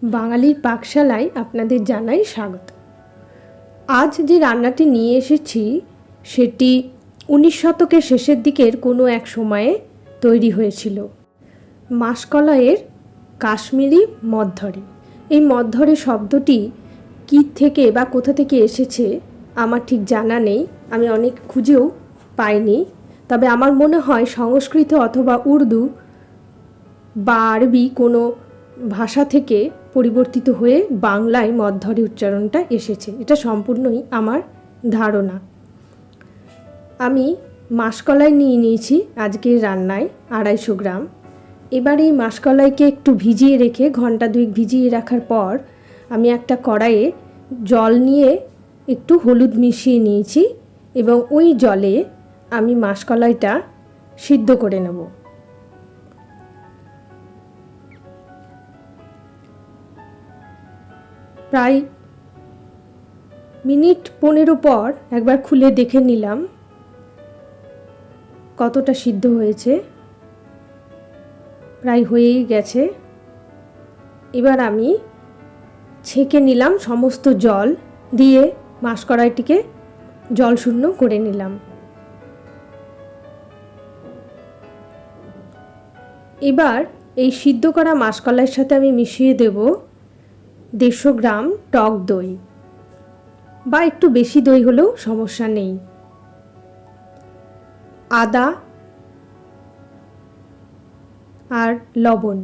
বাঙালির পাকশালায় আপনাদের জানাই স্বাগত। আজ যে রান্নাটি নিয়ে এসেছি সেটি 19 শতকের শেষের দিকের কোনো এক সময়ে তৈরি হয়েছিল। মাসকলাইয়ের কাশ্মীরি মধ্যরে। এই মধ্যরে শব্দটি কী থেকে বা কোথা থেকে এসেছে আমার ঠিক জানা নেই, আমি অনেক খুঁজেও পাইনি। তবে আমার মনে হয় সংস্কৃত অথবা উর্দু বা আরবি কোনো ভাষা থেকে পরিবর্তিত হয়ে বাংলায় মধ্যরে উচ্চারণটা এসেছে, এটা সম্পূর্ণই আমার ধারণা। আমি মাসকলাই নিয়ে নিয়েছি আজকের রান্নায় 250 গ্রাম। এবার এই মাসকলাইকে একটু ভিজিয়ে রেখে ঘন্টা 2 ভিজিয়ে রাখার পর আমি একটা কড়াইয়ে জল নিয়ে একটু হলুদ মিশিয়ে নিয়েছি এবং ওই জলে আমি মাসকলাইটা সিদ্ধ করে নেব। প্রায় মিনিট 15 পর একবার খুলে দেখে নিলাম কতটা সিদ্ধ হয়েছে। প্রায় হয়েই গেছে। এবার আমি ছেঁকে নিলাম সমস্ত জল দিয়ে, মাসকলাইটিকে জল শূন্য করে নিলাম। এবার এই সিদ্ধ করা মাসকলাইয়ের সাথে আমি মিশিয়ে দেব 150 গ্রাম টক দই, বা একটু বেশি দই হলেও সমস্যা নেই, আদা আর লবণ।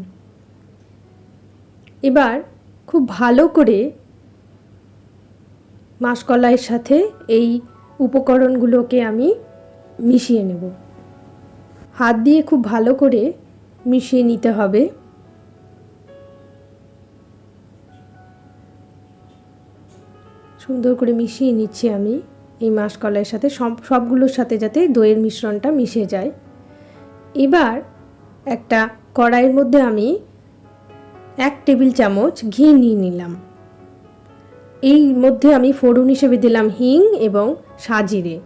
এবার খুব ভালো করে মাসকলাইয়ের সাথে এই উপকরণগুলোকে আমি মিশিয়ে নেব। হাত দিয়ে খুব ভালো করে মিশিয়ে নিতে হবে। সুন্দর করে মিশিয়ে নিচ্ছি আমি এই মাসকলাইয়ের সাথে, সবগুলোর সাথে যাতে দইয়ের মিশ্রণটা মিশে যায়। এবার একটা কড়াইয়ের মধ্যে আমি 1 টেবিল চামচ ঘি নিয়ে নিলাম। এই মধ্যে আমি ফোড়ন হিসেবে দিলাম হিং এবং সাজিরে।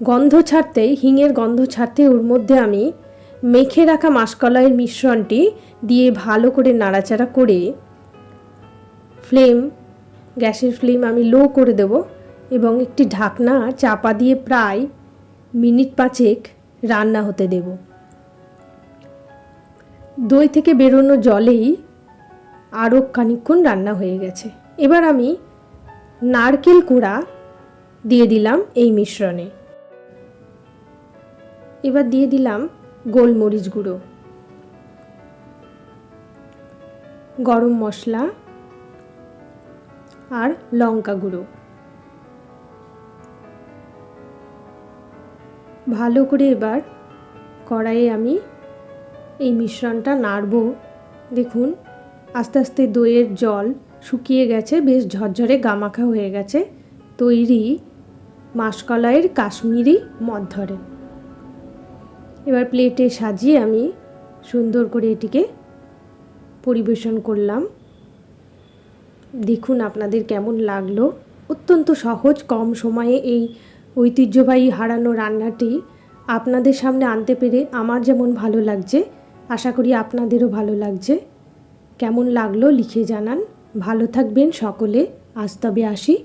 গন্ধ ছাড়তেই, হিংয়ের গন্ধ ছাড়তে ওর মধ্যে আমি মেখে রাখা মাসকলাইয়ের মিশ্রণটি দিয়ে ভালো করে নাড়াচাড়া করে গ্যাসের ফ্লেম আমি লো করে দেব এবং একটি ঢাকনা চাপা দিয়ে প্রায় মিনিট 5 রান্না হতে দেব। দই থেকে বেরোনো জলেই আরও খানিকক্ষণ রান্না হয়ে গেছে। এবার আমি নারকেল কোড়া দিয়ে দিলাম এই মিশ্রণে। এবার দিয়ে দিলাম গোলমরিচ গুঁড়ো, গরম মশলা আর লঙ্কা গুঁড়ো। ভালো করে এবার কড়াইয়ে আমি এই মিশ্রণটা নাড়ব। দেখুন আস্তে আস্তে দইয়ের জল শুকিয়ে গেছে, বেশ ঝরঝরে গামাখা হয়ে গেছে। তৈরি মাসকলাইয়ের কাশ্মীরি মধ্যরে। এবার প্লেটে সাজিয়ে আমি সুন্দর করে এটিকে পরিবেশন করলাম। দেখুন আপনাদের কেমন লাগলো। অত্যন্ত সহজ, কম সময়ে এই ঐতিহ্যবাহী হারানো রান্নাটি আপনাদের সামনে আনতে পেরে আমার যেমন ভালো লাগছে, আশা করি আপনাদেরও ভালো লাগছে। কেমন লাগলো লিখে জানান। ভালো থাকবেন সকলে। আজ তবে আসি।